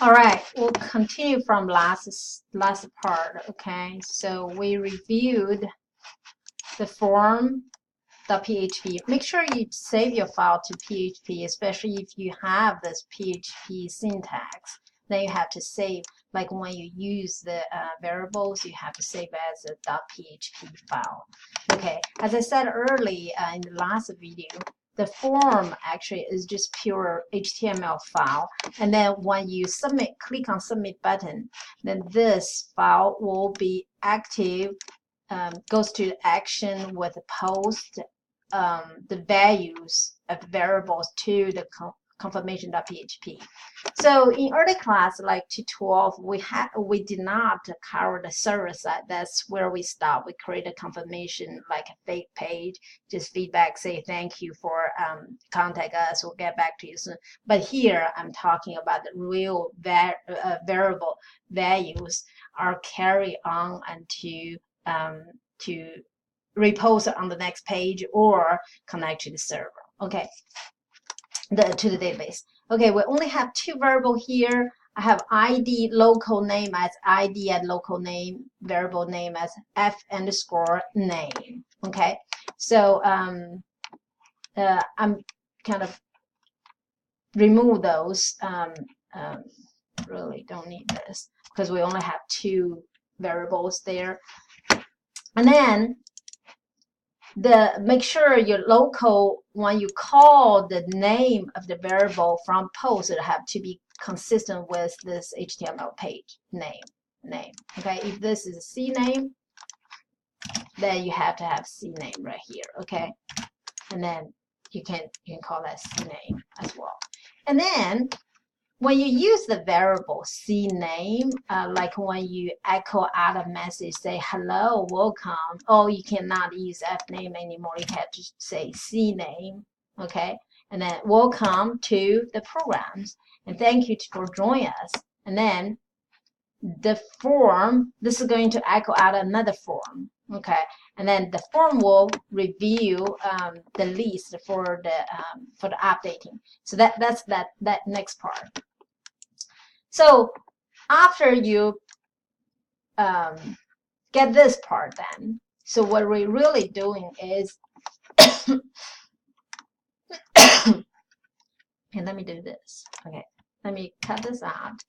All right, we'll continue from last part. Okay, so we reviewed the form.php. Make sure you save your file to PHP, especially if you have this PHP syntax. Then you have to save, like when you use the variables, you have to save as a .php file. Okay, as I said earlier in the last video, the form actually is just pure HTML file. And then when you submit, click on submit button, then this file will be active, goes to action with post the values of the variables to the confirmation.php. So in early class, like 212, we did not cover the server side. That's where we stop. We create a confirmation, like a fake page, just feedback, say thank you for contact us. We'll get back to you soon. But here I'm talking about the real variable values are carried on and to repost on the next page or connect to the server. Okay, to the database. Okay, we only have two variables here. I have ID local name as ID and local name, variable name as f_name. Okay, so I'm kind of remove those. Really don't need this because we only have two variables there. And then make sure your local, when you call the name of the variable from post, it have to be consistent with this HTML page name. Okay, if this is a CNAME, then you have to have CNAME right here. Okay, and then you can call that CNAME as well. And then when you use the variable CNAME, like when you echo out a message, say hello, welcome, oh, you cannot use fname anymore. You have to say CNAME, okay? And then welcome to the programs, and thank you for joining us. And then the form, this is going to echo out another form, okay? And then the form will review the list for the updating. So that's that next part. So after you get this part then, so what we're really doing is, and let me do this. Okay, let me cut this out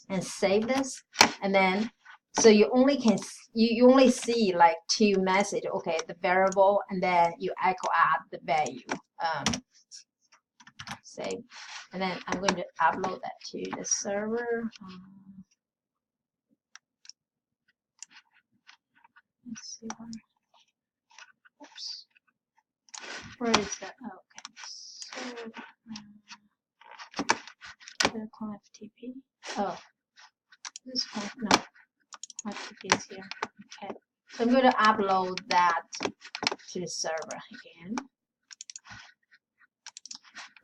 and save this. And then, so you only can, you only see like two messages. Okay, the variable, and then you echo out the value. Save. And then I'm going to upload that to the server. Let's see where. Oops. Where is that? Okay. So the FTP. Oh, this one. No, FTP is here. Okay. So I'm going to upload that to the server again.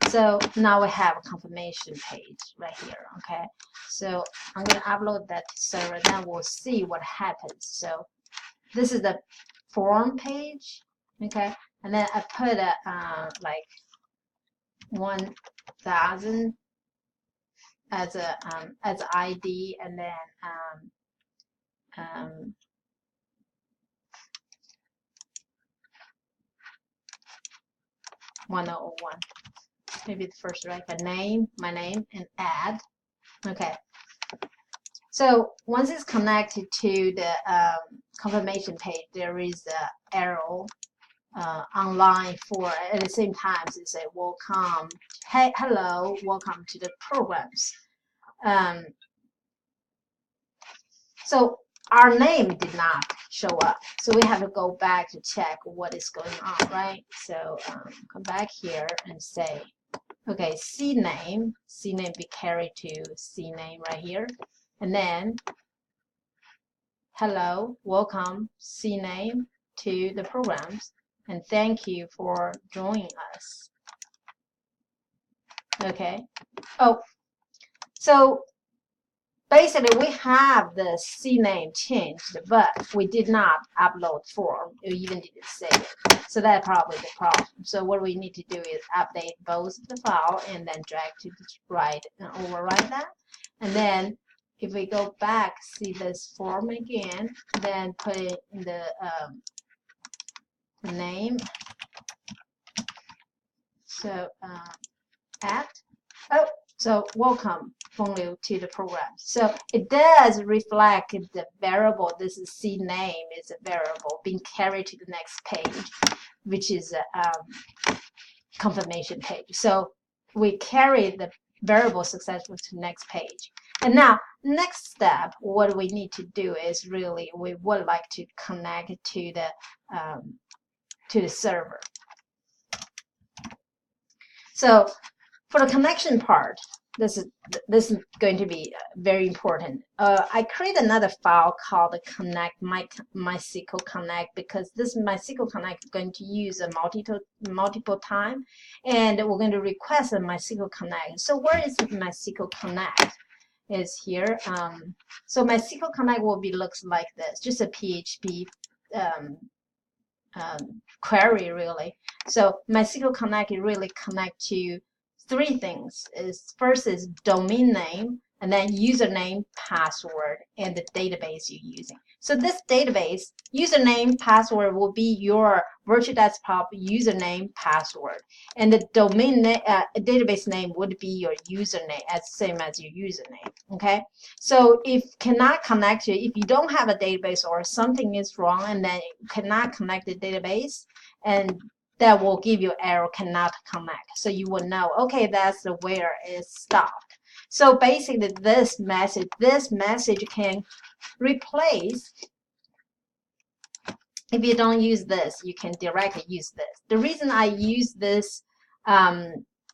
So now we have a confirmation page right here. Okay. So I'm going to upload that to server. Then we'll see what happens. So this is the form page, okay, and then I put a like 1000 as a ID, and then 1001. Maybe the first, right? The name, my name, and add. Okay. So once it's connected to the confirmation page, there is an arrow online for, at the same time, it says welcome, hey, hello, welcome to the programs. So our name did not show up. So we have to go back to check what is going on, right? So come back here and say, okay, CNAME be carried to CNAME right here. And then, hello, welcome, CNAME to the programs, and thank you for joining us. Okay. Oh, so basically we have the CNAME changed, but we did not upload form. We even didn't save it. So that's probably the problem. So what we need to do is update both the file and then drag to the right and override that. And then if we go back, see this form again, then put it in the name. So so welcome Feng to the program. So it does reflect the variable. This is C name is a variable being carried to the next page, which is a confirmation page. So we carry the variable successfully to the next page. And now, next step, what we need to do is really we would like to connect to the server. So for the connection part, this is going to be very important. I create another file called connect MySQL Connect, because this MySQL Connect is going to use a multiple time, and we're going to request a MySQL Connect. So where is MySQL Connect? Is here. So MySQL Connect will be looks like this, just a PHP query really. So MySQL Connect really connect to three things. First is domain name, and then username, password, and the database you're using. So this database, username, password will be your virtual desktop username, password, and the domain database name would be your username, same as your username. Okay, so if cannot connect it, if you don't have a database or something is wrong, and then you cannot connect the database, and that will give you error cannot connect. So you will know, okay, that's where it's stopped. So basically this message can replace, if you don't use this, you can directly use this. The reason I use this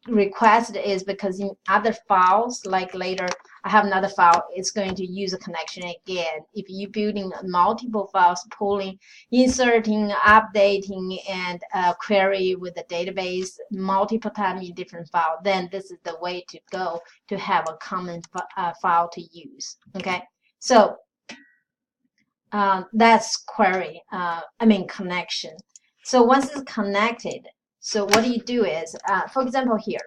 request is because in other files, like later I have another file, it's going to use a connection again. If you're building multiple files, pulling, inserting, updating, and query with the database multiple times in different files, then this is the way to go to have a common file to use. Okay, so that's query, connection. So once it's connected, so what do you do is, for example here,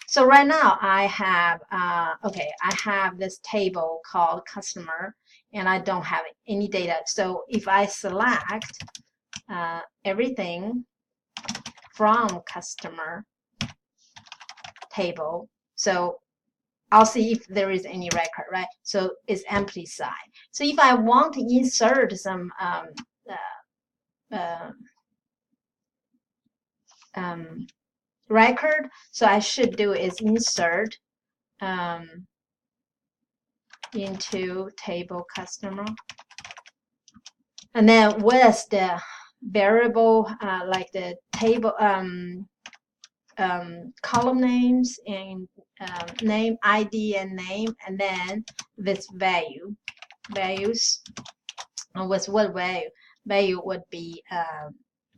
so right now I have, I have this table called customer, and I don't have any data. So if I select everything from customer table, so I'll see if there is any record, right? So it's empty side. So if I want to insert some record, so I should do is insert into table customer, and then with the variable like the table column names and name, ID, and name, and then with values, and with what value would be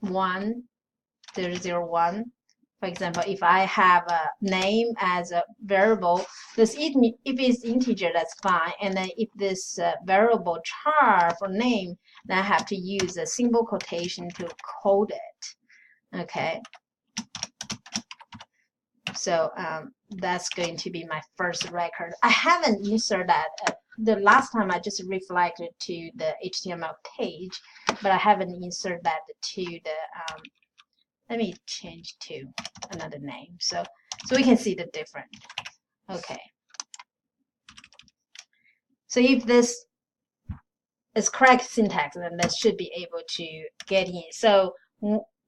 1001. For example, if I have a name as a variable, if it's integer, that's fine. And then if this variable char for name, then I have to use a single quotation to code it. Okay. So that's going to be my first record. I haven't inserted that. The last time I just reflected to the HTML page, but I haven't inserted that to the let me change to another name so we can see the difference. Okay. So if this is correct syntax, then that should be able to get in. So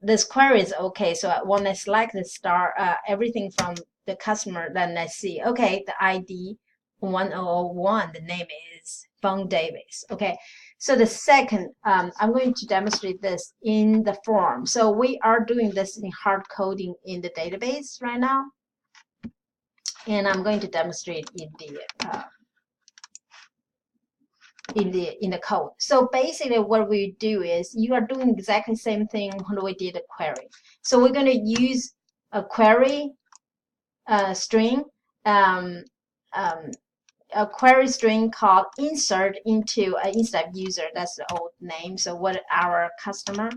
this query is okay. So when I select the star, everything from the customer, then I see, okay, the ID 1001, the name is Feng Davis. Okay. So the second, I'm going to demonstrate this in the form. So we are doing this in hard coding in the database right now, and I'm going to demonstrate in the code. So basically, what we do is you are doing exactly the same thing when we did a query. So we're going to use a query string. A query string called insert into instead of user. That's the old name. So what our customer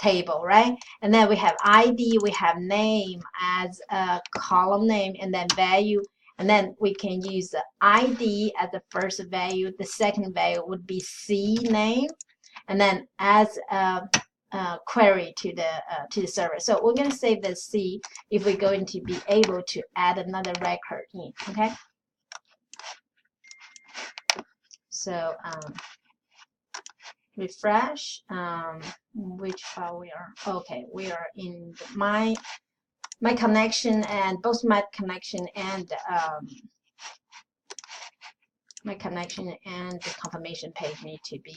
table, right? And then we have ID, we have name as a column name, and then value. And then we can use the ID as the first value. The second value would be C name, and then as a query to the server. So we're going to save the C if we're going to be able to add another record in. Okay. So refresh. Which file we are? Okay, we are in my connection, and both my connection and the confirmation page need to be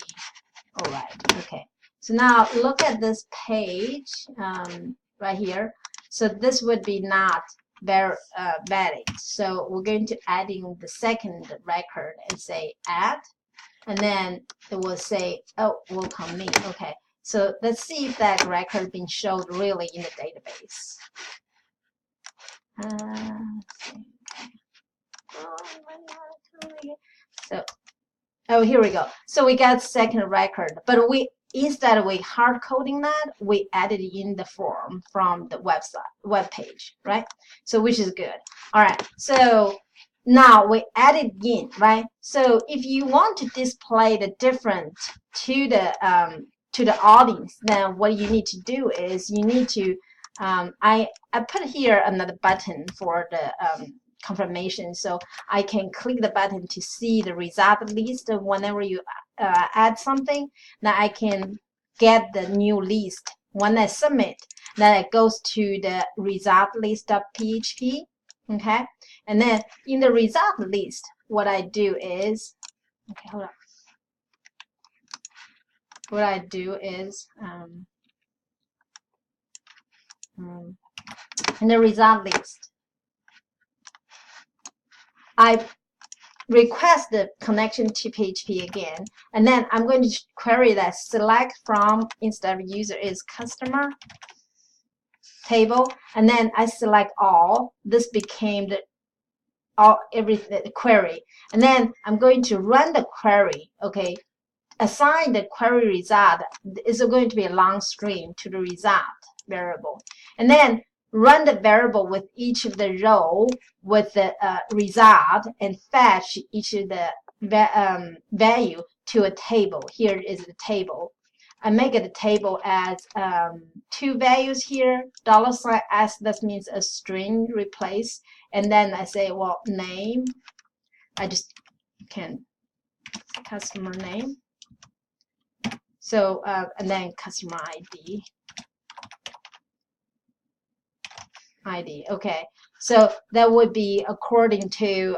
all right. Okay. So now look at this page right here. So this would be not very valid. So we're going to add in the second record and say add, and then it will say, oh, welcome me. Okay. So let's see if that record been showed really in the database. So, oh, here we go. So we got second record, but instead we hard coding that, we added in the form from the web page, right? So which is good. All right. So now we added in, right? So if you want to display the different to the audience, then what you need to do is you need to I put here another button for the confirmation, so I can click the button to see the result list whenever you add something. Now I can get the new list. When I submit, then it goes to the result list of PHP. Okay, and then in the result list, what I do is, okay, hold on. What I do is in the result list, I request the connection to PHP again, and then I'm going to query that select from, instead of user is customer table, and then I select all. This became the query, and then I'm going to run the query. Okay, assign the query result is going to be a long string to the result variable, and then run the variable with each of the row with the result, and fetch each of the value to a table. Here is the table. I make it a table as two values here, $s, that means a string replace, and then I say, well, name, I just can customer name. So and then customer ID. Okay, so that would be according to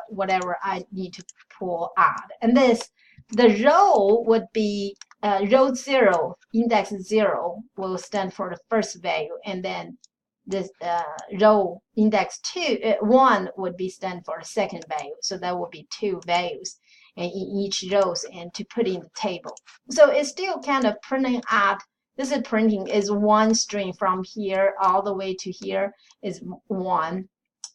whatever I need to pull out. And the row would be row 0, index 0 will stand for the first value, and then this row index 1 would be stand for the second value. So that would be 2 values in each rows, and to put in the table. So it's still kind of printing out. This is printing is one string from here all the way to here is 1.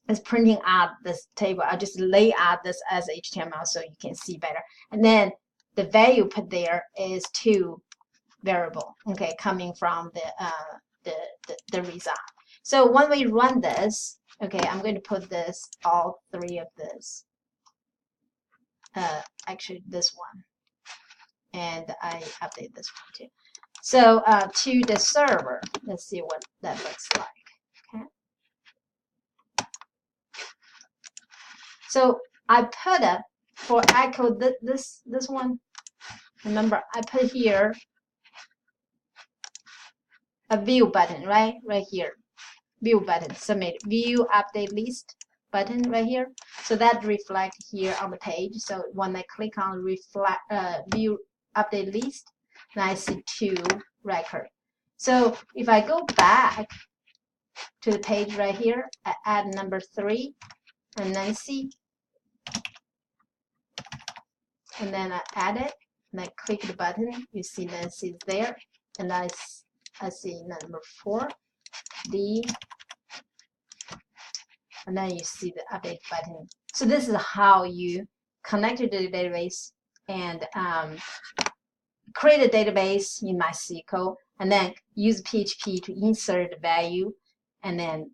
It's printing out this table. I just lay out this as HTML so you can see better. And then the value put there is 2 variable, okay, coming from the result. So when we run this, okay, I'm going to put this, all 3 of this, actually this one, and I update this one too. So to the server, let's see what that looks like. Okay. So I put it for echo this one. Remember, I put here a view button, right here, view button, submit, view update list button right here. So that reflects here on the page. So when I click on view update list, then I see 2 records. So if I go back to the page right here, I add number 3 and then see, and then I add it, and I click the button. You see Nancy is there, and I see number 4, D, and then you see the update button. So this is how you connect to the database and create a database in MySQL, and then use PHP to insert the value, and then